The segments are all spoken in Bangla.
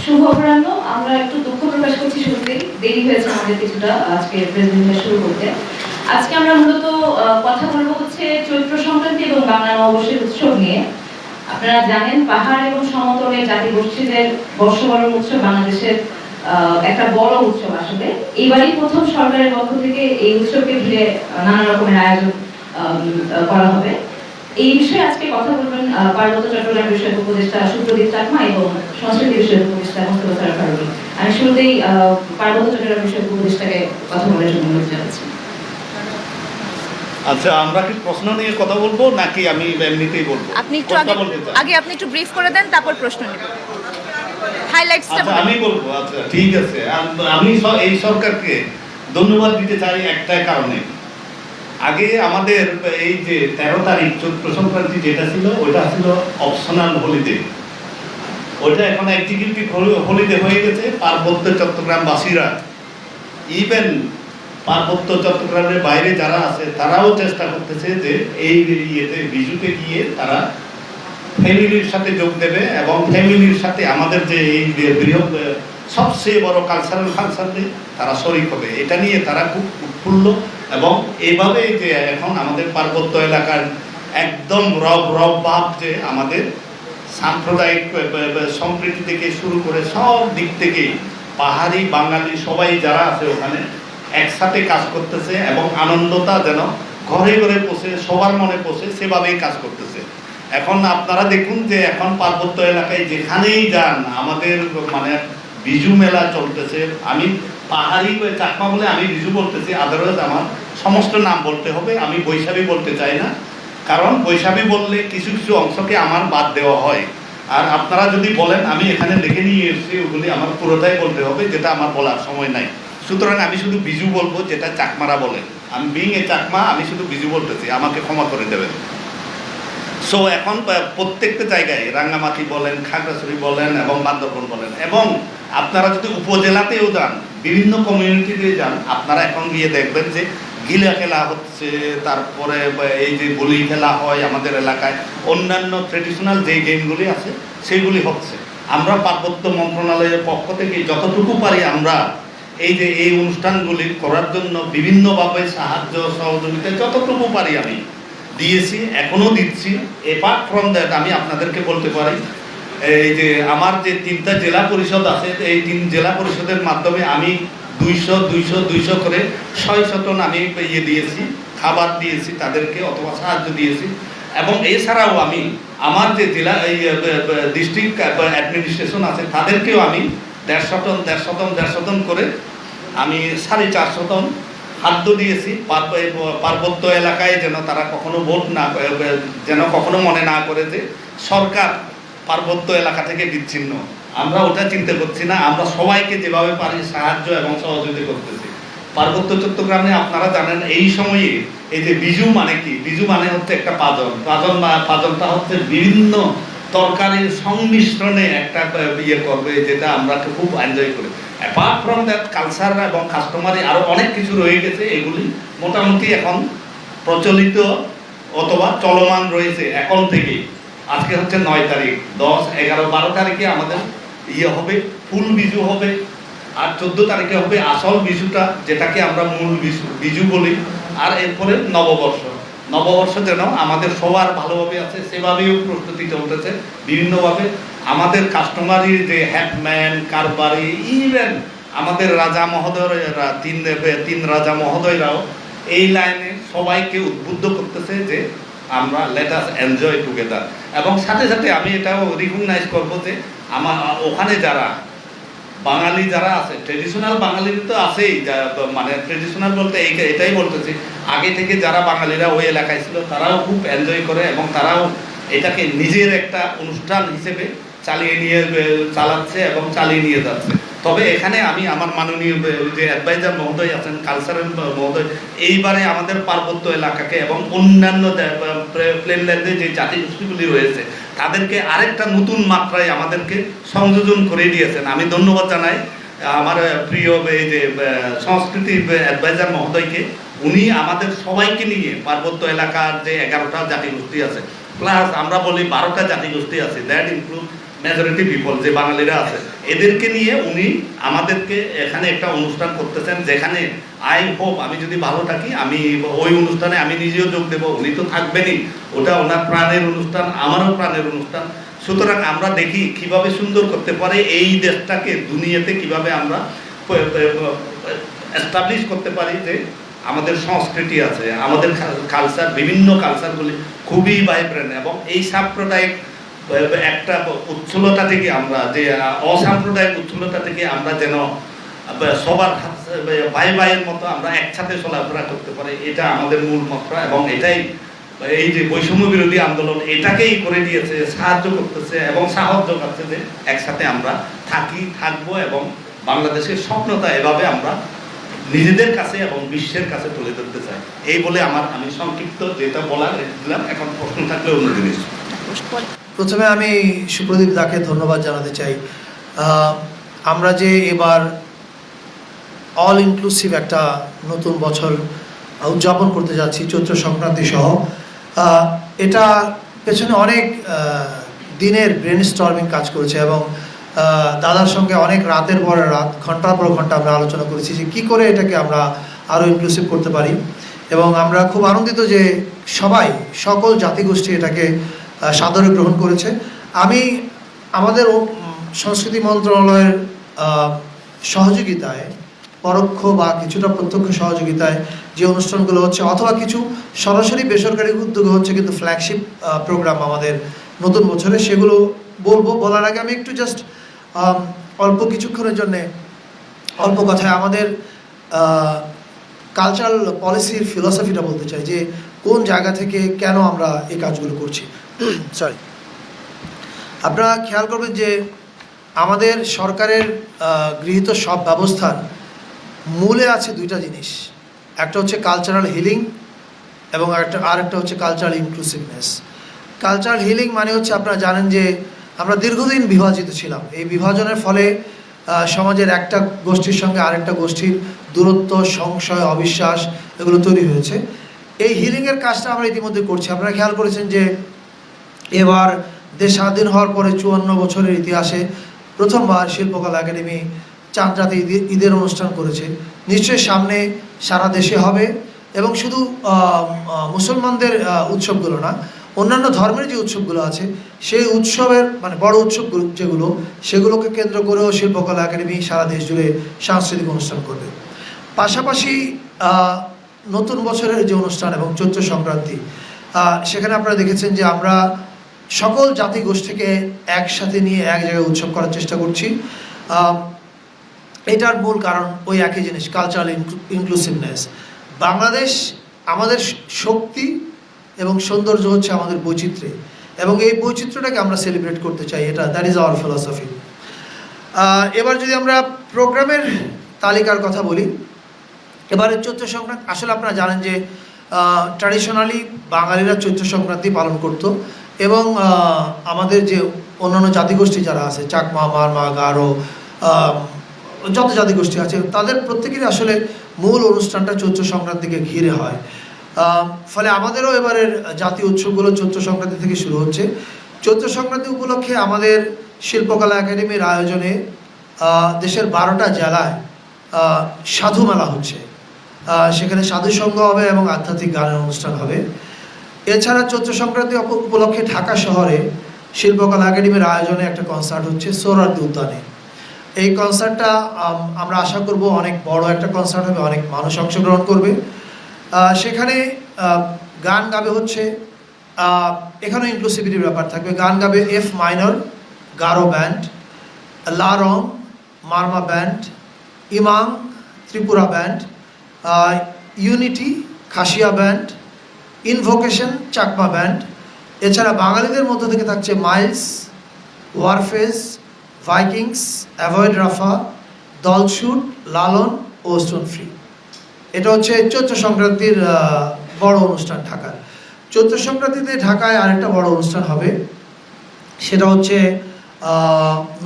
শুভ অপরাহ্ন। আমরা একটু দুঃখ প্রকাশ করছি, শুরুতেই দেরি হয়েছে আমাদের কিছুটা আজকে প্রেজেন্টেশন শুরু করতে। আজকে আমরা মূলত কথা বলবো হচ্ছে চৈত্র সংক্রান্তি এবং বাংলা নববর্ষের উৎসব নিয়ে। আপনারা জানেন পাহাড় এবং সমতলে জাতিগোষ্ঠীদের বর্ষবরণ উৎসব বাংলাদেশের একটা বড় উৎসব। আসলে এইবারই প্রথম সরকারের পক্ষ থেকে এই উৎসবকে ঘিরে নানা রকমের আয়োজন করা হবে। এই বিষয়ে আজকে কথা বলবেন পার্বত্য চট্টগ্রাম বিষয়ক উপদেষ্টা সুপ্রদীপ চাকমা এবং সংস্কৃতি বিষয়ক উপদেষ্টা মোস্তফা সরোয়ার ফারুকী। আমি শুরুতেই পার্বত্য চট্টগ্রাম বিষয়ক উপদেষ্টাকে কথা বলার জন্য অনুরোধ জানাচ্ছি। আচ্ছা, আমরা কি প্রশ্ন নিয়ে কথা বলবো নাকি আমি এমনিতেই বলবো? আপনি একটু আগে আপনি একটু ব্রিফ করে দেন, তারপর প্রশ্ন নেব। হাইলাইটসটা আচ্ছা, আমি বলবো। আচ্ছা, ঠিক আছে। আমি এই সরকারকে ধন্যবাদ দিতে চাই একটা কারণে। আগে আমাদের এই যে 13 তারিখ চৈত্র সংক্রান্তি যেটা ছিল, ওটা ছিল অপশনাল হলিডে। ওটা এখন এক্সিকিউটিভ হলিডে হয়ে গেছে। পার্বত্য চট্টগ্রামবাসীরা, ইভেন পার্বত্য চট্টগ্রামের বাইরে যারা আছে, তারাও চেষ্টা করতেছে যে এই ইয়েতে বিজুতে গিয়ে তারা ফ্যামিলির সাথে যোগ দেবে এবং ফ্যামিলির সাথে আমাদের যে এই বৃহৎ সবচেয়ে বড় কালচারাল ফাংশনে তারা শরিক হবে। এটা নিয়ে তারা খুব উৎফুল্ল এবং এইভাবে যে এখন আমাদের পার্বত্য এলাকার একদম রব ভাব যে আমাদের সাম্প্রদায়িক সম্প্রীতি থেকে শুরু করে সব দিক থেকে পাহাড়ি বাঙালি সবাই যারা আছে ওখানে একসাথে কাজ করতেছে এবং আনন্দটা যেন ঘরে ঘরে পৌঁছে সবার মনে পৌঁছে সেভাবেই কাজ করতেছে। এখন আপনারা দেখুন যে এখন পার্বত্য এলাকায় যেখানেই যান আমাদের মানে বিজু মেলা চলতেছে। আমি পাহাড়ি চাকমা বলে আমি বিজু বলতেছি, আদারওয়াইজ আমার সমস্ত নাম বলতে হবে। আমি বৈশাখী বলতে চাই না, কারণ বৈশাখী বললে কিছু কিছু অংশকে আমার বাদ দেওয়া হয়। আর আপনারা যদি বলেন, আমি এখানে লিখে নিয়ে এসেছি, ওগুলি আমার পুরোটাই বলতে হবে, যেটা আমার বলার সময় নাই। সুতরাং আমি শুধু বিজু বলবো, যেটা চাকমারা বলে। আমি বিং এ চাকমা, আমি শুধু বিজু বলতেছি, আমাকে ক্ষমা করে দেবেন। সো এখন প্রত্যেকটা জায়গায় রাঙ্গামাটি বলেন, খাগড়াছড়ি বলেন এবং বান্দরবান বলেন, এবং আপনারা যদি উপজেলাতেও যান, বিভিন্ন কমিউনিটিতে যান, আপনারা এখন গিয়ে দেখবেন যে গিলা খেলা হচ্ছে, তারপরে এই যে বলি খেলা হয় আমাদের এলাকায়, অন্যান্য ট্রেডিশনাল যে গেমগুলি আছে সেগুলি হচ্ছে। আমরা পার্বত্য মন্ত্রণালয়ের পক্ষ থেকে যতটুকু পারি আমরা এই যে এই অনুষ্ঠানগুলি করার জন্য বিভিন্নভাবে সাহায্য সহযোগিতা যতটুকু পারি আমি দিয়েছি, এখনও দিচ্ছি। এপার্ট ফ্রম দ্যাট আমি আপনাদেরকে বলতে পারি, এই যে আমার যে 3টা জেলা পরিষদ আছে, এই 3 জেলা পরিষদের মাধ্যমে আমি 200 করে 600 টন আমি দিয়েছি, খাবার দিয়েছি তাদেরকে অথবা সাহায্য দিয়েছি। এবং এছাড়াও আমি আমার যে জেলা এই ডিস্ট্রিক্ট অ্যাডমিনিস্ট্রেশন আছে তাদেরকেও আমি 150 টন করে আমি 450 টন খাদ্য দিয়েছি। পার্বত্য এলাকায় যেন তারা কখনো যেন কখনো মনে না করে যে সরকার পার্বত্য এলাকা থেকে বিচ্ছিন্ন। আমরা ওটা চিন্তা করছি না, আমরা সবাইকে যেভাবে পারি সাহায্য এবং সহযোগিতা করতেছি। পার্বত্য চট্টগ্রামে আপনারা জানেন এই সময়ে এই যে বিজু মানে কি, বিজু মানে হচ্ছে একটা পাজনটা হচ্ছে বিভিন্ন তরকারির সংমিশ্রণে একটা করবে, যেটা আমরা খুব এনজয় করি। অ্যাপার্ট ফ্রম দ্যাট কালচার এবং কাস্টমারি আরও অনেক কিছু রয়ে গেছে, এগুলি মোটামুটি এখন প্রচলিত অথবা চলমান রয়েছে এখন থেকেই। আজকে হচ্ছে 9 তারিখ, 10, 11, 12 তারিখে আমাদের হবে, ফুল বিজু হবে। আর 14 তারিখে হবে আসল বিজুটা, যেটাকে আমরা মূল বিজু বলি। আর এরপরে নববর্ষ যেন আমাদের সবার ভালোভাবে আছে সেভাবেও প্রস্তুতি চলতেছে বিভিন্নভাবে। আমাদের কাস্টমারির যে হ্যাটম্যান কারবারি, ইভেন আমাদের রাজা মহোদয়রা 3 রাজা মহোদয়রাও এই লাইনে সবাইকে উদ্বুদ্ধ করতেছে যে আমরা লেট আস এনজয় টুগেদার। এবং সাথে সাথে আমি এটাও রিকগনাইজ করবো যে আমার ওখানে যারা বাঙালি যারা আছে, ট্রেডিশনাল বাঙালি তো আছেই, মানে ট্রেডিশনাল বলতে এটাই বলতেছি, আগে থেকে যারা বাঙালিরা ওই এলাকায় ছিল তারাও খুব এনজয় করে এবং তারাও এটাকে নিজের একটা অনুষ্ঠান হিসেবে চালাচ্ছে এবং চালিয়ে নিয়ে যাচ্ছে। তবে এখানে আমি আমার মাননীয় যে অ্যাডভাইজার মহোদয় আছেন, কালচারাল মহোদয়, এইবারে আমাদের পার্বত্য এলাকাকে এবং অন্যান্য প্লেনল্যান্ডে যে জাতিগোষ্ঠীগুলি রয়েছে তাদেরকে আরেকটা নতুন মাত্রায় আমাদেরকে সংযোজন করে দিয়েছেন। আমি ধন্যবাদ জানাই আমার প্রিয় এই যে সংস্কৃতি অ্যাডভাইজার মহোদয়কে। উনি আমাদের সবাইকে নিয়ে পার্বত্য এলাকার যে 11টা জাতিগোষ্ঠী আছে, প্লাস আমরা বলি 12টা জাতিগোষ্ঠী আছে, দ্যাট ইনক্লুড মেজরিটি পিপল যে বাঙালিরা আছে এদেরকে নিয়ে উনি আমাদেরকে এখানে একটা অনুষ্ঠান করতেছেন, যেখানে আই হোপ আমি যদি ভালো থাকি আমি ওই অনুষ্ঠানে আমি নিজেও যোগ দেবো, উনি তো থাকবেনই, ওটা ওনার প্রাণের অনুষ্ঠান, আমারও প্রাণের অনুষ্ঠান। সুতরাং আমরা দেখি কিভাবে সুন্দর করতে পারে এই দেশটাকে দুনিয়াতে, কিভাবে আমরা এস্টাবলিশ করতে পারি যে আমাদের সংস্কৃতি আছে, আমাদের কালচার, বিভিন্ন কালচারগুলি খুবই ভাইব্রেন্ট, এবং এই সাম্প্রদায়িক একটা উচ্ছলতা থেকে আমরা যে অসাম্প্রদায়িক উচ্ছলতা থেকে আমরা যেন সবার ভাই ভাইয়ের মতো আমরা একসাথে চলাফেরা করতে পারি, এটা আমাদের মূল মন্ত্র। এবং এটাই এই যে বৈষম্য বিরোধী আন্দোলন এটাকেই করে দিয়েছে, সাহায্য করতেছে এবং সাহস যোগাচ্ছে যে একসাথে আমরা থাকবো এবং বাংলাদেশের স্বপ্নতা এভাবে আমরা নিজেদের কাছে এবং বিশ্বের কাছে তুলে ধরতে চাই। এই বলে আমি সংক্ষিপ্ত যেটা বলার দিলাম, এখন প্রশ্ন থাকলে অন্য জিনিস। প্রথমে আমি সুপ্রদীপ দাকে ধন্যবাদ জানাতে চাই। আমরা যে এবার অল ইনক্লুসিভ একটা নতুন বছর উদযাপন করতে যাচ্ছি চৈত্র সংক্রান্তি সহ, এটা পেছনে অনেক দিনের ব্রেন স্টর্মিং কাজ করেছে এবং দাদার সঙ্গে অনেক রাতের পর রাত, ঘন্টার পর ঘন্টা আমরা আলোচনা করেছি যে কী করে এটাকে আমরা আরও ইনক্লুসিভ করতে পারি। এবং আমরা খুব আনন্দিত যে সকল জাতিগোষ্ঠী এটাকে সাদরে গ্রহণ করেছে। আমি আমাদের সংস্কৃতি মন্ত্রণালয়ের সহযোগিতায়, পরোক্ষ বা কিছুটা প্রত্যক্ষ সহযোগিতায় যে অনুষ্ঠানগুলো হচ্ছে, অথবা কিছু সরাসরি বেসরকারি উদ্যোগে হচ্ছে কিন্তু ফ্ল্যাগশিপ প্রোগ্রাম আমাদের নতুন বছরে, সেগুলো বলার আগে আমি একটু জাস্ট অল্প কিছুক্ষণের জন্যে অল্প কথায় আমাদের কালচারাল পলিসির ফিলসফিটা বলতে চাই, যে কোন জায়গা থেকে কেন আমরা এই কাজগুলো করছি। সরি, আপনারা খেয়াল করবেন যে আমাদের সরকারের গৃহীত সব ব্যবস্থার মূলে আছে দুইটা জিনিস, একটা হচ্ছে কালচারাল হিলিং এবং আরেকটা হচ্ছে কালচারাল ইনক্লুসিভনেস। কালচারাল হিলিং মানে হচ্ছে, আপনারা জানেন যে আমরা দীর্ঘদিন বিভাজিত ছিলাম, এই বিভাজনের ফলে সমাজের একটা গোষ্ঠীর সঙ্গে আরেকটা গোষ্ঠীর দূরত্ব, সংশয়, অবিশ্বাস এগুলো তৈরি হয়েছে। এই হিলিংয়ের কাজটা আমরা ইতিমধ্যে করছি। আপনারা খেয়াল করেছেন যে এবার দেশ স্বাধীন হওয়ার পরে 54 বছরের ইতিহাসে প্রথমবার শিল্পকলা একাডেমি চাঁদ রাতে ঈদের অনুষ্ঠান করেছে। নিশ্চয়ই সামনে সারা দেশে হবে, এবং শুধু মুসলমানদের উৎসবগুলো না, অন্যান্য ধর্মের যে উৎসবগুলো আছে সেই উৎসবের বড় উৎসবগুলো যেগুলো, সেগুলোকে কেন্দ্র করেও শিল্পকলা একাডেমি সারা দেশ জুড়ে সাংস্কৃতিক অনুষ্ঠান করবে। পাশাপাশি নতুন বছরের যে অনুষ্ঠান এবং চৈত্র সংক্রান্তি, সেখানে আপনারা দেখেছেন যে আমরা সকল জাতিগোষ্ঠীকে একসাথে নিয়ে এক জায়গায় উৎসব করার চেষ্টা করছি। এটার মূল কারণ ওই একই জিনিস, কালচারাল ইনক্লুসিভনেস। বাংলাদেশ আমাদের শক্তি এবং সৌন্দর্য হচ্ছে আমাদের বৈচিত্র্যে, এবং এই বৈচিত্র্যটাকে আমরা সেলিব্রেট করতে চাই, দ্যাট ইজ আওয়ার ফিলসফি। এবার যদি আমরা প্রোগ্রামের তালিকার কথা বলি, এবারে চৈত্র সংক্রান্তি, আসলে আপনারা জানেন যে ট্র্যাডিশনালি বাঙালিরা চৈত্র সংক্রান্তি পালন করত, এবং আমাদের যে অন্যান্য জাতিগোষ্ঠী যারা আছে, চাকমা, মারমা, গারো, যত জাতিগোষ্ঠী আছে, তাদের প্রত্যেকেরই আসলে মূল অনুষ্ঠানটা চৈত্র সংক্রান্তিকে ঘিরে হয়। ফলে আমাদেরও এবারের জাতীয় উৎসবগুলো চৈত্র সংক্রান্তি থেকে শুরু হচ্ছে। চৈত্র সংক্রান্তি উপলক্ষে আমাদের শিল্পকলা একাডেমির আয়োজনে দেশের 12টা জেলায় সাধু মেলা হচ্ছে। সেখানে সাধু সঙ্গ হবে এবং আধ্যাত্মিক গানের অনুষ্ঠান হবে। এছাড়া চৈত্র সংক্রান্তি উপলক্ষে ঢাকা শহরে শিল্পকলা একাডেমির আয়োজনে একটা কনসার্ট হচ্ছে সোহরাওয়ার্দী উদ্যানে। এই কনসার্টটা আমরা আশা করব অনেক বড় একটা কনসার্ট হবে, অনেক মানুষ অংশগ্রহণ করবে। সেখানে গান গাবে হচ্ছে, এখানেও ইনক্লুসিভিটির ব্যাপার থাকবে। গান গাবে F minor Garo band, La Rong Marma band, Imang Tripura band, unity Khasia band, invocation Chakma band. এছাড়া বাঙালিদের মধ্য থেকে থাকছে Miles, Warfaze, Vikings, avoid Rafa, Dalchhut, Lalon ও স্টোন ফ্রি। এটা হচ্ছে চৈত্র সংক্রান্তির বড় অনুষ্ঠান ঢাকার। চৈত্র সংক্রান্তিতে ঢাকায় আরেকটা বড় অনুষ্ঠান হবে, সেটা হচ্ছে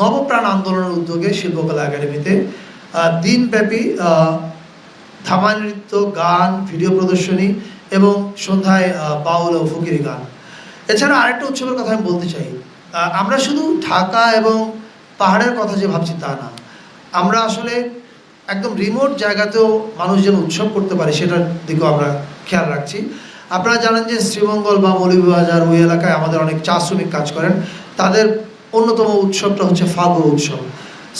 নবপ্রাণ আন্দোলনের উদ্যোগে শিল্পকলা একাডেমিতে দিনব্যাপী ধামা নৃত্য, গান, ভিডিও প্রদর্শনী এবং সন্ধ্যায় বাউল ও ফকিরি গান। এছাড়া আরেকটা উৎসবের কথা আমি বলতে চাই, আমরা শুধু ঢাকা এবং পাহাড়ের কথা যে ভাবছি তা না, আমরা আসলে একদম রিমোট জায়গাতেও মানুষ যেন উৎসব করতে পারে সেটার দিকেও আমরা খেয়াল রাখছি। আপনারা জানেন যে শ্রীমঙ্গল বা মৌলভীবাজার ওই এলাকায় আমাদের অনেক চা শ্রমিক কাজ করেন, তাদের অন্যতম উৎসবটা হচ্ছে ফাগুয়া উৎসব।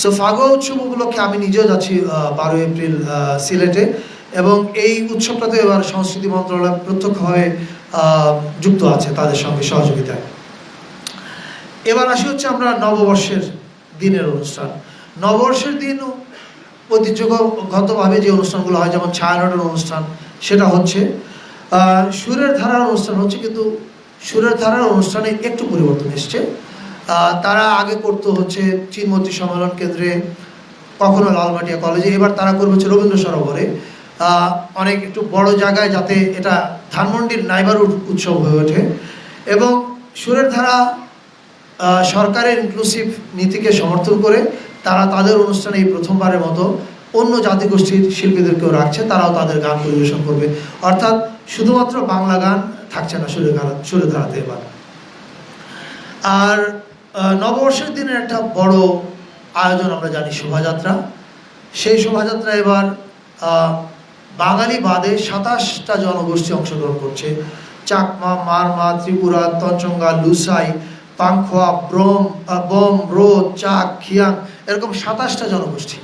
সো ফাগুয়া উৎসব উপলক্ষে আমি নিজেও যাচ্ছি 12 এপ্রিল সিলেটে, এবং এই উৎসবটাতে এবার সংস্কৃতি মন্ত্রণালয় প্রত্যক্ষভাবে যুক্ত আছে তাদের সঙ্গে সহযোগিতায়। এবার আসি হচ্ছে আমরা নববর্ষের দিনের অনুষ্ঠান। নববর্ষের দিন ঐতিহ্যগতভাবে যে অনুষ্ঠানগুলো হয়, যেমন ছায়ানটের অনুষ্ঠান, সেটা হচ্ছে সুরের ধারার অনুষ্ঠান হচ্ছে, কিন্তু সুরের ধারার অনুষ্ঠানে একটু পরিবর্তন এসছে। তারা আগে করতো হচ্ছে চিনমতি সম্মেলন কেন্দ্রে, কখনো লালমাটিয়া কলেজে, এবার তারা করবে হচ্ছে রবীন্দ্র সরোবরে, অনেক একটু বড় জায়গায়, যাতে এটা ধানমন্ডির নাইবারহুড উৎসব হয়ে ওঠে। এবং সুরের ধারা সরকারের ইনক্লুসিভ নীতিকে সমর্থন করে তারা তাদের অনুষ্ঠানে এই প্রথমবারের মতো অন্য জাতিগোষ্ঠীর শিল্পীদেরকেও রাখছে, তারাও তাদের গান পরিবেশন করবে। অর্থাৎ শুধুমাত্র বাংলা গান থাকছে না সুরের ধারাতে এবার। আর নববর্ষের দিনের একটা বড় আয়োজন আমরা জানি, শোভাযাত্রা। সেই শোভাযাত্রা এবার বাঙালি বাদে 27টা জনগোষ্ঠী অংশগ্রহণ করছে। চাকমা, মারমা, ত্রিপুরা, তঞ্চঙ্গা, লুসাই, পাংখোয়া, বম, রোদ, চাক, খিয়াং, এরকম 27টা জনগোষ্ঠী।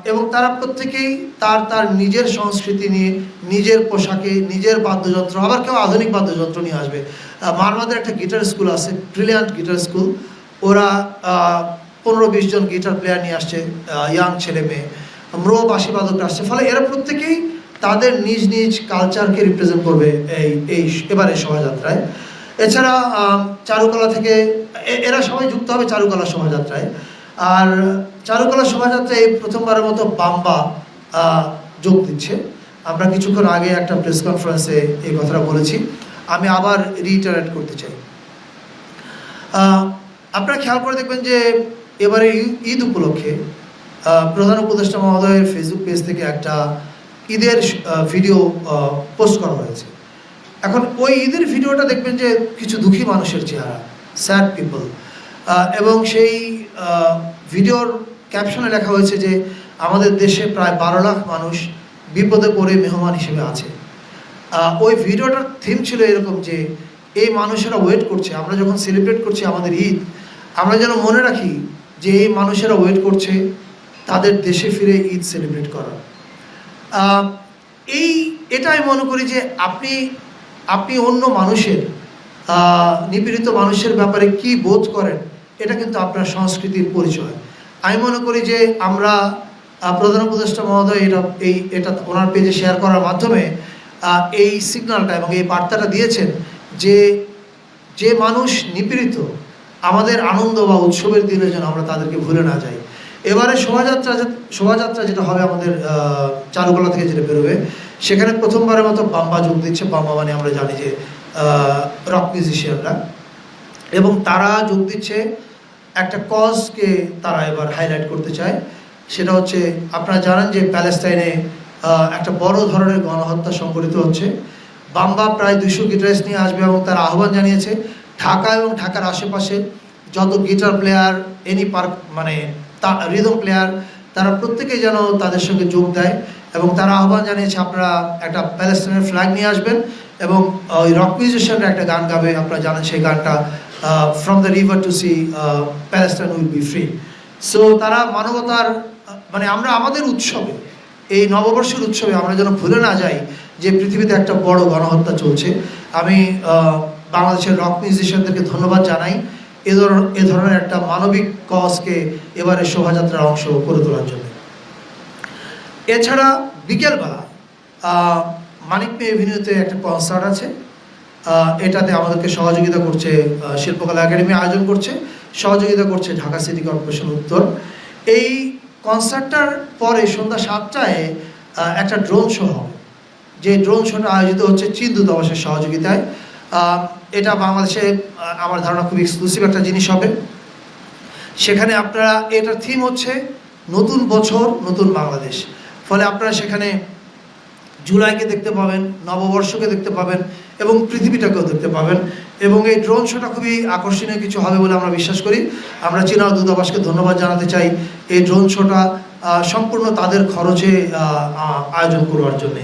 এবং তারা প্রত্যেকেই তার তার নিজের সংস্কৃতি নিয়ে, নিজের পোশাকে, নিজের বাদ্যযন্ত্র, আবার কেউ আধুনিক বাদ্যযন্ত্র নিয়ে আসবে। মারমাদের একটা গিটার স্কুল আছে, ব্রিলিয়ান্ট গিটার স্কুল, ওরা 15-20 জন গিটার প্লেয়ার নিয়ে আসছে, ইয়াং ছেলে মেয়ে, বাঁশি বাদকরা আসছে। ফলে এরা প্রত্যেকেই তাদের নিজ নিজ কালচারকে রিপ্রেজেন্ট করবে এই এবারে শোভাযাত্রায়। এছাড়া চারুকলা থেকে এরা সবাই যুক্ত হবে চারুকলা শোভাযাত্রায়। আর চারুকলা শোভাযাত্রায় প্রথমবারের মতো বাম্বা যোগ দিচ্ছে। আমরা কিছুক্ষণ আগে একটা প্রেস কনফারেন্সে এই কথাটা বলেছি, আমি আবার রিইটারেট করতে চাই। আপনারা খেয়াল করে দেখবেন যে এবারে ঈদ উপলক্ষে প্রধান উপদেষ্টা মহোদয়ের ফেসবুক পেজ থেকে একটা ঈদের ভিডিও পোস্ট করা হয়েছে। এখন ওই ঈদের ভিডিওটা দেখবেন যে কিছু দুঃখী মানুষের চেহারা, স্যাড পিপল, এবং সেই ভিডিওর ক্যাপশনে লেখা হয়েছে যে আমাদের দেশে প্রায় 12 লাখ মানুষ বিপদে পড়ে মেহমান হিসেবে আছে। ওই ভিডিওটার থিম ছিল এরকম যে এই মানুষেরা ওয়েট করছে, আমরা যখন সেলিব্রেট করছি আমাদের ঈদ, আমরা যেন মনে রাখি যে এই মানুষেরা ওয়েট করছে তাদের দেশে ফিরে ঈদ সেলিব্রেট করার। এটা আমি মনে করি যে আপনি অন্য মানুষের, নিপীড়িত মানুষের ব্যাপারে কি বোধ করেন, এটা কিন্তু আপনার সংস্কৃতির পরিচয়। আমি মনে করি যে আমরা প্রধান উপদেষ্টা মহোদয় এটা ওনার পেজে শেয়ার করার মাধ্যমে এই সিগন্যালটা এবং এই বার্তাটা দিয়েছেন যে মানুষ নিপীড়িত, আমাদের আনন্দ বা উৎসবের দিনে যেন আমরা তাদেরকে ভুলে না যাই। এবারে শোভাযাত্রা যেটা হবে আমাদের চারুকলা থেকে যেটা বেরোবে, সেখানে প্রথমবারের মতো বাম্বা যোগ দিচ্ছে। বাম্বা মানে আমরা জানি যে রক মিউজিশিয়ানরা, এবং তারা যোগ দিচ্ছে একটা কজকে তারা এবার হাইলাইট করতে চায়। সেটা হচ্ছে, আপনারা জানেন যে প্যালেস্টাইনে একটা বড় ধরনের গণহত্যা সংঘটিত হচ্ছে। বাম্বা প্রায় 200 গিটারিস্ট নিয়ে আসবে এবং তারা আহ্বান জানিয়েছে ঢাকা এবং ঢাকার আশেপাশে যত গিটার প্লেয়ার, এনি পার্ক মানে রিদম প্লেয়ার, তারা প্রত্যেকেই যেন তাদের সঙ্গে যোগ দেয়। এবং তারা আহ্বান জানিয়েছে আপনারা একটা প্যালেস্টাইনের ফ্ল্যাগ নিয়ে আসবেন, এবং ওই রক মিউজিশিয়ানরা একটা গান গাবে, আপনারা জানেন সেই গানটা from the river to sea Palestine will be free. So তারা মানবতার মানে আমরা আমাদের উৎসবে, এই নববর্ষের উৎসবে আমরা যেন ভুলে না যাই যে পৃথিবীতে একটা বড় গণহত্যা চলছে। আমি বাংলাদেশের রক মিউজিশিয়ানদেরকে ধন্যবাদ জানাই এ ধরনের একটা মানবিক কজকে এবারে শোভাযাত্রার অংশ করে তোলার জন্য। এছাড়া বিকেলবেলা মানিক মে এভিনিউতে একটা কনসার্ট আছে, এটাতে আমাদেরকে সহযোগিতা করছে শিল্পকলা একাডেমি আয়োজন করছে, সহযোগিতা করছে ঢাকা সিটি কর্পোরেশন উত্তর। এই কনসার্টটার পরে সন্ধ্যা 7টায় একটা ড্রোন শো হবে, যে ড্রোন শোটা আয়োজিত হচ্ছে চীন দূতাবাসের সহযোগিতায়। এটা বাংলাদেশে আমার ধারণা খুব এক্সক্লুসিভ একটা জিনিস হবে। সেখানে আপনারা, এটার থিম হচ্ছে নতুন বছর নতুন বাংলাদেশ। ফলে আপনারা সেখানে জুলাইকে দেখতে পাবেন, নববর্ষকে দেখতে পাবেন, এবং পৃথিবীটাকেও দেখতে পাবেন। এবং এই ড্রোন শোটা খুবই আকর্ষণীয় কিছু হবে বলে আমরা বিশ্বাস করি। আমরা চীনা দূতাবাসকে ধন্যবাদ জানাতে চাই এই ড্রোন শোটা সম্পূর্ণ তাদের খরচে আয়োজন করবার জন্যে।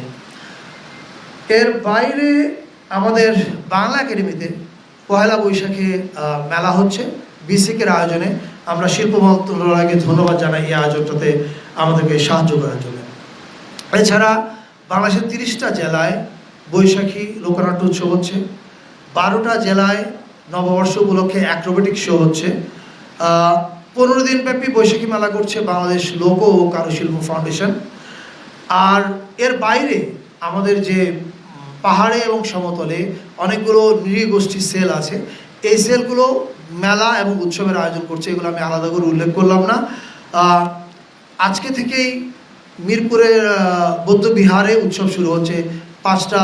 এর বাইরে আমাদের বাংলা একাডেমিতে পহেলা বৈশাখে মেলা হচ্ছে বিসিকের আয়োজনে। আমরা শিল্প মন্ত্রণালয়কে ধন্যবাদ জানাই এই আয়োজনটাতে আমাদেরকে সাহায্য করার জন্য। এছাড়া বাংলাদেশের 30টা জেলায় বৈশাখী লোকনাট্য উৎসব হচ্ছে, 12টা জেলায় নববর্ষ উপলক্ষে অ্যাক্রোবেটিক শো হচ্ছে, 15 দিন ব্যাপী বৈশাখী মেলা করছে বাংলাদেশ লোক ও কারুশিল্প ফাউন্ডেশন। আর এর বাইরে আমাদের যে পাহাড়ে এবং সমতলে অনেকগুলো নৃগোষ্ঠী সেল আছে, এই সেলগুলো মেলা এবং উৎসবের আয়োজন করছে। এগুলো আমি আলাদা করে উল্লেখ করলাম না। আজকে থেকেই মিরপুরের বৌদ্ধ বিহারে উৎসব শুরু হচ্ছে 5টা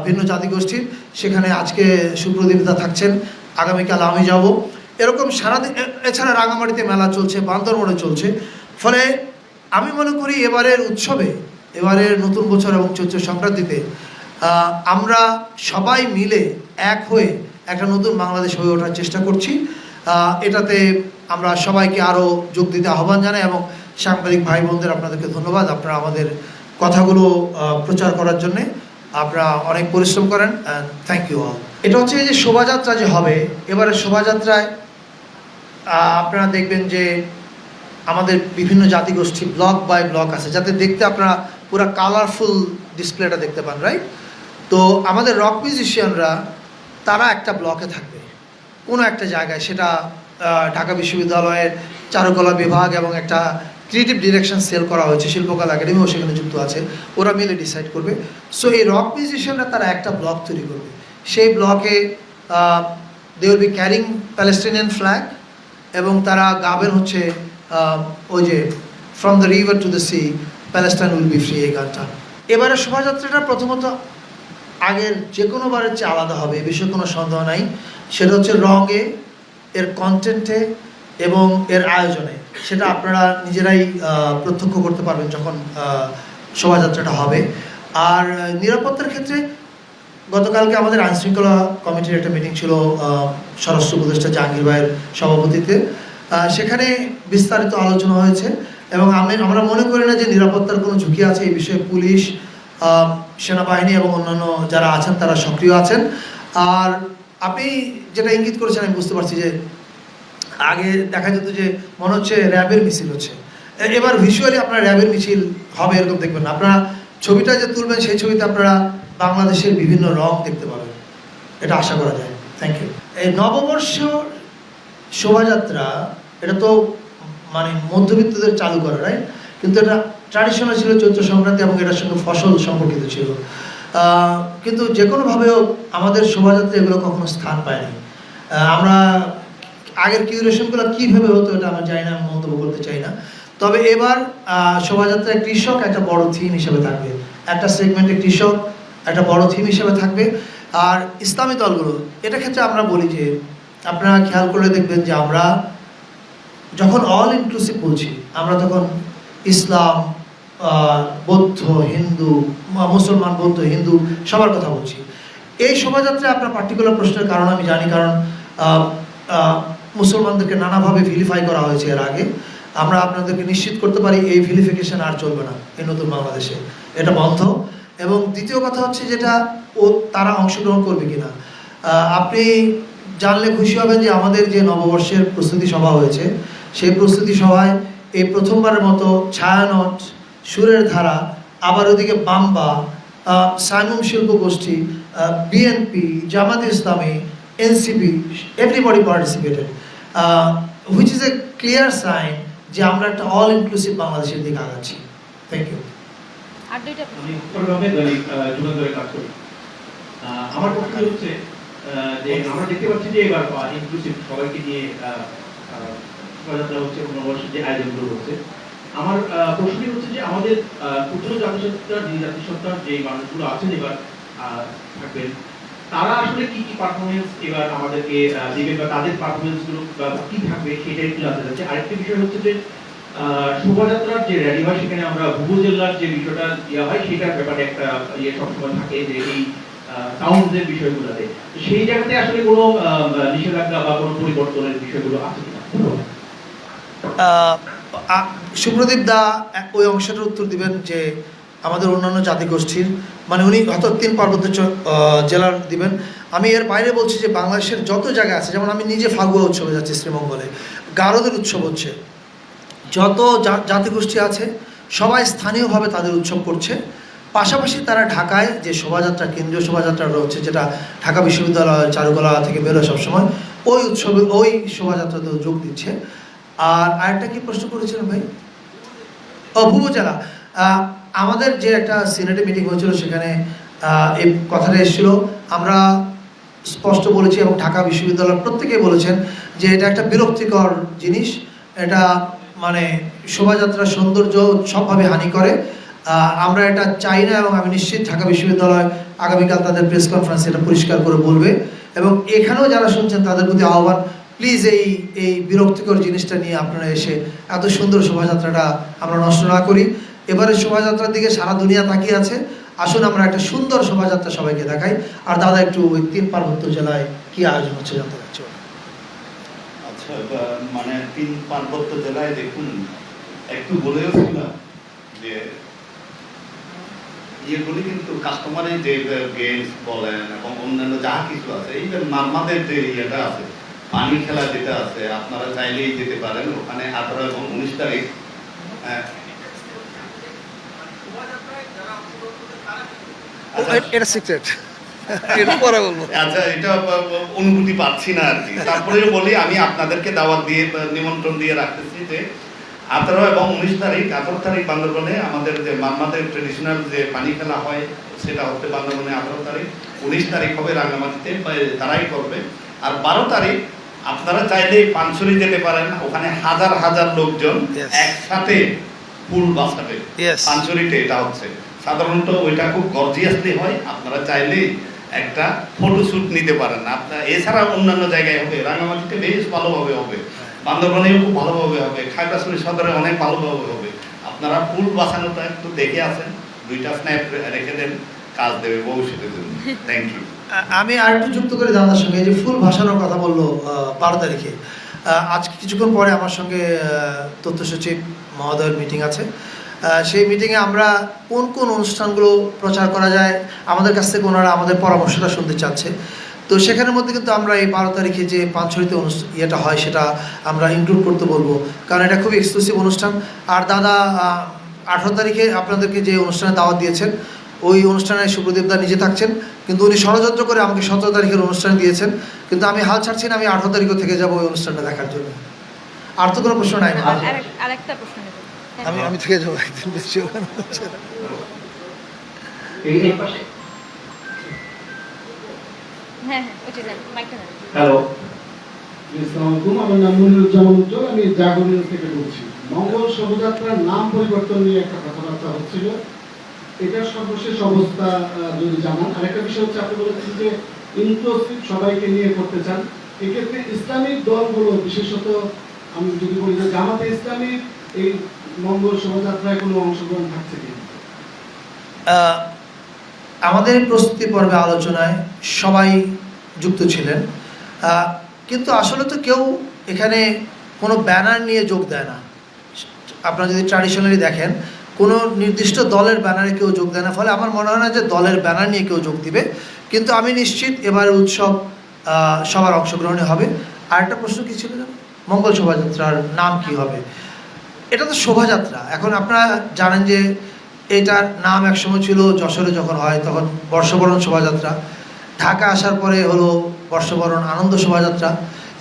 ভিন্ন জাতিগোষ্ঠীর। সেখানে আজকে সুপ্রদীপদা থাকছেন, আগামীকাল আমি যাব। এরকম সারাদিন। এছাড়া রাঙামাটিতে মেলা চলছে, বান্দরবনে চলছে। ফলে আমি মনে করি এবারের উৎসবে, এবারের নতুন বছর এবং চৈত্র সংক্রান্তিতে আমরা সবাই মিলে এক হয়ে একটা নতুন বাংলাদেশ হয়ে ওঠার চেষ্টা করছি। এটাতে আমরা সবাইকে আরও যোগ দিতে আহ্বান জানাই এবং সাংবাদিক ভাই বোনদের আপনাদেরকে ধন্যবাদ। আপনারা আমাদের কথাগুলো প্রচার করার জন্যে আপনারা অনেক পরিশ্রম করেন। Thank you all. এটা হচ্ছে এই যে শোভাযাত্রা যে হবে, এবারে শোভাযাত্রায় আপনারা দেখবেন যে আমাদের বিভিন্ন জাতিগোষ্ঠী ব্লক বাই ব্লক আছে, যাতে দেখতে আপনারা পুরো কালারফুল ডিসপ্লেটা দেখতে পান, রাইট? তো আমাদের রক মিউজিশিয়ানরা তারা একটা ব্লকে থাকবে কোনো একটা জায়গায়, সেটা ঢাকা বিশ্ববিদ্যালয়ের চারুকলা বিভাগ এবং একটা ক্রিয়েটিভ ডিরেকশন সেল করা হয়েছে, শিল্পকলা একাডেমিও সেখানে যুক্ত আছে, ওরা মিলে ডিসাইড করবে। সো এই রক মিউজিশিয়ানরা তারা একটা ব্লক তৈরি করবে। সেই ব্লকে they will be carrying Palestinian flag এবং তারা গাবেন হচ্ছে ওই যে from the river to the sea Palestine will be free, এই গানটা। এবারে শোভাযাত্রাটা প্রথমত আগের যে কোনো বারের চেয়ে আলাদা হবে, এ বিষয়ে কোনো সন্দেহ নাই। সেটা হচ্ছে রঙে, এর কন্টেন্টে এবং এর আয়োজনে। সেটা আপনারা নিজেরাই প্রত্যক্ষ করতে পারবেন যখন শোভাযাত্রাটা হবে। আর নিরাপত্তার ক্ষেত্রে গতকালকে আমাদের আইনশৃঙ্খলা কমিটির একটা মিটিং ছিল স্বরাষ্ট্র উপদেষ্টা জাহাঙ্গীর ভাইয়ের সভাপতিত্বে। সেখানে বিস্তারিত আলোচনা হয়েছে এবং আমরা মনে করি না যে নিরাপত্তার কোনো ঝুঁকি আছে। এই বিষয়ে পুলিশ, সেনাবাহিনী এবং অন্যান্য যারা আছেন তারা সক্রিয় আছেন। আর আপনি যেটা ইঙ্গিত করেছেন আমি বুঝতে পারছি যে আগে দেখা যেত যে মনে হচ্ছে র্যাবের মিছিল হচ্ছে, এবার ভিজুয়ালি আপনারা র্যাবের মিছিল হবে এরকম দেখবেন না। আপনারা ছবিটা যে তুলবেন সেই ছবিতে আপনারা বাংলাদেশের বিভিন্ন রং দেখতে পাবেন, এটা আশা করা যায়। Thank you. এই নববর্ষ শোভাযাত্রা এটা তো মানে মধ্যবিত্তদের চালু করা, রাইট? কিন্তু এটা ট্র্যাডিশনাল ছিল চৈত্র সংক্রান্তি এবং এটার সঙ্গে ফসল সম্পর্কিত ছিল। কিন্তু যে কোনোভাবেও আমাদের শোভাযাত্রা এগুলো কখনো স্থান পায়নি। আমরা আগের কিউরেশনগুলো কীভাবে হতো এটা আমরা জানি না, আমি মন্তব্য করতে চাই না। তবে এবার শোভাযাত্রায় কৃষক একটা বড় থিম হিসেবে থাকবে, একটা সেগমেন্টে কৃষক একটা বড় থিম হিসেবে থাকবে। আর ইসলামী দলগুলো, এটা ক্ষেত্রে আমরা বলি যে আপনারা খেয়াল করে দেখবেন যে আমরা যখন অল ইনক্লুসিভ বলছি, আমরা তখন ইসলাম, বৌদ্ধ, হিন্দু, মুসলমান, বৌদ্ধ, হিন্দু সবার কথা বলছি। এই শোভাযাত্রায় আপনার পার্টিকুলার প্রশ্নের কারণ আমি জানি, কারণ মুসলমানদেরকে নানাভাবে ভিলিফাই করা হয়েছে এর আগে। আমরা আপনাদেরকে নিশ্চিত করতে পারি এই ভিলিফিকেশন আর চলবে না এই নতুন বাংলাদেশে, এটা বন্ধ। এবং দ্বিতীয় কথা হচ্ছে যেটা তারা অংশগ্রহণ করবে কিনা। আপনি জানলে খুশি হবেন যে আমাদের যে নববর্ষের প্রস্তুতি সভা হয়েছে, সেই প্রস্তুতি সভায় এই প্রথমবারের মতো ছায়ানট, সুরের ধারা, আবার ওদিকে বাম্বা, সাইমুম শিল্প গোষ্ঠী, BNP, Jamaat Islami, NCP, everybody participated, which is a clear sign যে আমরা একটা অল ইনক্লুসিভ বাংলাদেশের দিকে আগাচ্ছি। Thank you. আর দুইটা আমি উত্তরভাবে যুগান্তরে কাজ করি। আমার প্রশ্ন হচ্ছে যে আমরা দেখতে পাচ্ছি যে এবার ইনক্লুসিভ সবাইকে নিয়ে শোভাযাত্রা হচ্ছে, নববর্ষের যে আয়োজনগুলো হচ্ছে। আমার প্রশ্নটি হচ্ছে যে আমাদের ক্ষুদ্র জাতিসত্তার যে জাতিসত্তার যে মানুষগুলো আছেন এবার থাকবেন, তারা আসলে কি কি পারফরমেন্স এবার আমাদেরকে দেবে বা তাদের পারফরমেন্সগুলো কি থাকবে সেটা একটু জানতে চাচ্ছি। আরেকটি বিষয় হচ্ছে যে শোভাযাত্রার যে র্যালি হয় সেখানে আমরা উপজেলার যে বিষয়টা দেওয়া হয় সেটার ব্যাপারে একটা সবসময় থাকে যে এই সাউন্ডের বিষয়গুলোতে, তো সেই জায়গাতে আসলে কোনো নিষেধাজ্ঞা বা কোনো পরিবর্তনের বিষয়গুলো আছে কিনা? সুপ্রদীপ দা ওই অংশটার উত্তর দিবেন যে আমাদের অন্যান্য জাতিগোষ্ঠীর, মানে উনি হয়তো 3 পার্বত্য জেলার দিবেন। আমি এর বাইরে বলছি যে বাংলাদেশের যত জায়গা আছে, যেমন আমি নিজে ফাগুয়া উৎসবে যাচ্ছি শ্রীমঙ্গলে, গারোদের উৎসব হচ্ছে, যত জাতিগোষ্ঠী আছে সবাই স্থানীয়ভাবে তাদের উৎসব করছে। পাশাপাশি তারা ঢাকায় যে শোভাযাত্রা, কেন্দ্রীয় শোভাযাত্রাটা হচ্ছে, যেটা ঢাকা বিশ্ববিদ্যালয় চারুকলা থেকে বেরোয় সবসময়, ওই উৎসবে ওই শোভাযাত্রাতেও যোগ দিচ্ছে। আর আরেকটা কি প্রশ্ন করেছিলেন ভাই? ও উপজেলা, আমাদের যে একটা সিনেটে মিটিং হয়েছিল সেখানে এই কথাটা এসেছিল। আমরা স্পষ্ট বলেছি এবং ঢাকা বিশ্ববিদ্যালয়ের প্রত্যেকেই বলেছেন যে এটা একটা বিরক্তিকর জিনিস, এটা মানে শোভাযাত্রার সৌন্দর্য সবভাবে হানি করে। আমরা এটা চাই না এবং আমি নিশ্চিত ঢাকা বিশ্ববিদ্যালয় আগামীকাল তাদের প্রেস কনফারেন্সে এটা পরিষ্কার করে বলবে। এবং এখানেও যারা শুনছেন তাদের প্রতি আহ্বান, প্লিজ এই বিরক্তিকর জিনিসটা নিয়ে আপনারা এসে এত সুন্দর শোভাযাত্রাটা আমরা নষ্ট না করি। এবারে শোভাযাত্রার দিকে সারা দুনিয়া তাকিয়ে আছে, আসুন আমরা একটা সুন্দর শোভাযাত্রা সবাইকে দেখাই। আর দাদা একটু ওই 3 পার্বত্য জেলায় কি আয়োজন হচ্ছে জানতে চাচ্ছি। আচ্ছা, মানে 3 পার্বত্য জেলায় দেখুন, একটু বলেও ছিলাম যে ইয়েগুলি কিন্তু কাস্টমারের যে গেমস বলেন এবং অন্যান্য যা কিছু আছে, এই যে মারমাদের যে ইয়েটা আছে, পানি খেলা যেটা আছে, আপনারা চাইলেই যেতে পারেন ওখানে 18 এবং 19 তারিখ। এটা সিক্রেট, এটা পরে বলবো। আচ্ছা, এটা অনুভূতি পাচ্ছি না আর কি। তারপরেও বলি, আমি আপনাদেরকে দাওয়াত দিয়ে নিমন্ত্রণ দিয়ে রাখতেছি যে 18 এবং 19 তারিখ, 18 তারিখ বান্দরবনে আমাদের যে মারমাদের ট্রেডিশনাল যে পানি খেলা হয় সেটা হচ্ছে বান্দরবনে 18 তারিখ, 19 তারিখ হবে রাঙ্গামাটিতে, তারাই করবে। আর 12 তারিখ আপনারা চাইলে পানছড়ি যেতে পারেন, ওখানে হাজার হাজার লোকজন একসাথে ফুল বাসাবে পানছড়িতে। এটা হচ্ছে সাধারণত ওইটা খুব গর্জিয়াসলি হয়, আপনারা চাইলেই একটা ফটোশ্যুট নিতে পারেন। আপনার এছাড়া অন্যান্য জায়গায় হবে, রাঙ্গামাটিতে বেশ ভালোভাবে হবে, বান্দরবানেও খুব ভালোভাবে হবে, খাগড়াছড়ি সদরে অনেক ভালোভাবে হবে। আপনারা ফুল বাঁচানোটা একটু দেখে আসেন, 2টা স্ন্যাপ রেখে দেন, কাজ দেবে ভবিষ্যতের জন্য। Thank you. আমি আর একটু যুক্ত করে দাদার সঙ্গে, এই যে ফুল ভাসানোর কথা বললো 12 তারিখে, আজকে কিছুক্ষণ পরে আমার সঙ্গে তথ্য সচিব মহোদয়ের মিটিং আছে। সেই মিটিংয়ে আমরা কোন কোন অনুষ্ঠানগুলো প্রচার করা যায় আমাদের কাছ থেকে ওনারা আমাদের পরামর্শটা শুনতে চাচ্ছে। তো সেখানের মধ্যে কিন্তু আমরা এই 12 তারিখে যে পানছড়িতে ইয়েটা হয় সেটা আমরা ইনক্লুড করতে বলবো, কারণ এটা খুব এক্সক্লুসিভ অনুষ্ঠান। আর দাদা 18 তারিখে আপনাদেরকে যে অনুষ্ঠানে দাওয়াত দিয়েছেন, ওই অনুষ্ঠানে সুপ্রদীপ দা নিজে থাকছেন, কিন্তু উনি ষড়যন্ত্র করে আমাকে 17 তারিখের অনুষ্ঠানে দিয়েছেন। কিন্তু আমি হাল ছাড়ছি না, আমি 18 তারিখও থেকে যাবো ওই অনুষ্ঠানটা দেখার জন্য। আর তো কোনো প্রশ্ন নাই। আরেকটা প্রশ্ন নেব। আমি থেকে যাবো একদিন বেশি ওখানে। এই পাশে। হ্যাঁ, ওই যে দেন, মাইকটা দেন। হ্যালো, আসসালামু আলাইকুম, আমার নাম মনিরুজ্জামান উজ্জ্বল, আমি জাগরণ থেকে বলছি। মঙ্গল শোভাযাত্রার নাম পরিবর্তন নিয়ে একটা কথাবার্তা হচ্ছিল, এটার সর্বশেষ অবস্থা যদি জানান। আরেকটা বিষয় হচ্ছে, আপনি বলেছেন যে ইনক্লুসিভ সবাইকে নিয়ে করতে চান, এক্ষেত্রে ইসলামিক দলগুলো, বিশেষত আমি যদি বলি যে জামাতে ইসলামী, এই মঙ্গল শোভাযাত্রায় কোনো অংশগ্রহণ থাকছে কি? আমাদের প্রস্তুতি পর্বে আলোচনায় সবাই যুক্ত ছিলেন, কিন্তু আসলে তো কেউ এখানে কোনো ব্যানার নিয়ে যোগ দেয় না। আপনারা যদি ট্র্যাডিশনালি দেখেন, কোনো নির্দিষ্ট দলের ব্যানারে কেউ যোগ দেয় না, ফলে আমার মনে হয় না যে দলের ব্যানার নিয়ে কেউ যোগ দিবে। কিন্তু আমি নিশ্চিত এবারের উৎসব সবার অংশগ্রহণে হবে। আরেকটা প্রশ্ন কী ছিল জানো? মঙ্গল শোভাযাত্রার নাম কি হবে? এটা তো শোভাযাত্রা। এখন আপনারা জানেন যে এটার নাম একসময় ছিল, যশোরে যখন হয় তখন বর্ষবরণ শোভাযাত্রা, ঢাকা আসার পরে হলো বর্ষবরণ আনন্দ শোভাযাত্রা,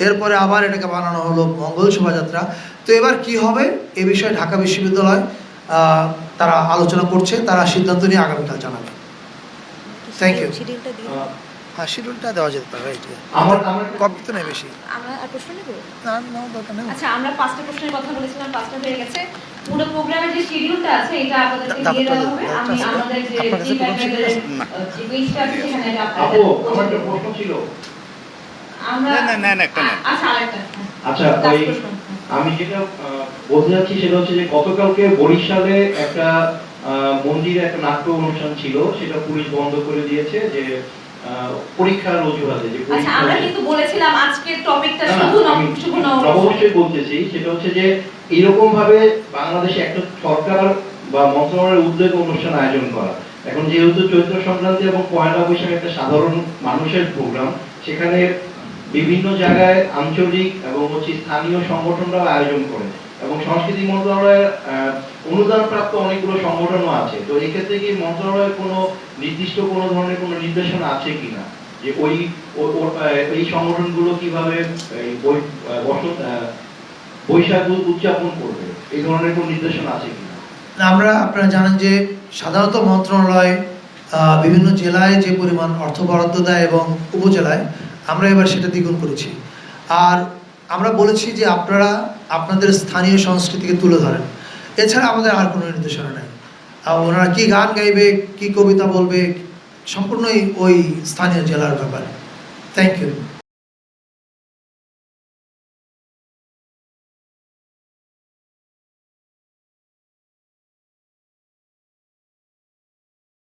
এরপরে আবার এটাকে বানানো হলো মঙ্গল শোভাযাত্রা। তো এবার কি হবে এ বিষয়ে ঢাকা বিশ্ববিদ্যালয় তারা আলোচনা করছে, তারা সিদ্ধান্ত নিয়ে আগামীকাল জানাবে। Thank you. হ্যাঁ, শিডিউলটা দেওয়া যেতে পারে। আমার কপি তো নেই বেশি। আমরা আর প্রশ্ন নেব? না, দরকার নেই। আচ্ছা, আমরা 5টা প্রশ্নের কথা বলেছিলাম, 5টা হয়ে গেছে। পুরো প্রোগ্রামের যে শিডিউলটা আছে এটা আপনাদেরকে দিয়ে দেওয়া হবে। আমি আমাদের যে টিম ম্যানেজারের যে পেজটা আছে সেখানে এটা আপু, আমার একটা প্রশ্ন ছিল। আমরা একটা না। আচ্ছা, আরেকটা। আচ্ছা, Last ওই প্রশ্ন। আমি যেটা বলতে চাচ্ছি সেটা হচ্ছে যে গতকালকে বরিশালে একটা মন্দিরে একটা নাট্য অনুষ্ঠান ছিল, সেটা পুলিশ বন্ধ করে দিয়েছে, যে পরীক্ষার অজুহাতে যে আচ্ছা আমরা কিন্তু বলেছিলাম আজকের টপিকটা না, না, শুধু আমি শুভ নববর্ষ। নববর্ষই বলতেছি, সেটা হচ্ছে যে এরকম ভাবে বাংলাদেশে একটা সরকার বা মন্ত্রণালয়ের উদ্যোগে অনুষ্ঠান আয়োজন করা। এখন যেহেতু চৈত্র সংক্রান্তি এবং পয়লা বৈশাখ একটা সাধারণ মানুষের প্রোগ্রাম, সেখানে বিভিন্ন জায়গায় আঞ্চলিক এবং হচ্ছে স্থানীয় সংগঠনরাও আয়োজন করে এবং সংস্কৃতি মন্ত্রণালয়ের অনুদানপ্রাপ্ত অনেকগুলো সংগঠনও আছে। তো এক্ষেত্রে কি মন্ত্রণালয়ের কোনো নির্দিষ্ট কোনো ধরনের কোনো নির্দেশনা আছে কিনা যে এই সংগঠনগুলো কিভাবে এই বৈশাখ উদযাপন করবে, এই ধরনের কোনো নির্দেশনা আছে কিনা? আপনারা জানেন যে সাধারণত মন্ত্রণালয় বিভিন্ন জেলায় যে পরিমাণ অর্থ বরাদ্দ দেয় এবং উপজেলায় আমরা এবার সেটা দ্বিগুণ করেছি। আর আমরা বলেছি যে আপনারা আপনাদের স্থানীয় সংস্কৃতিকে তুলে ধরেন, এছাড়া আমাদের আর কোনো নির্দেশনা নেই। ওনারা কি গান গাইবে, কি কবিতা বলবে, সম্পূর্ণই ওই স্থানীয় জেলার ব্যাপারে। Thank you.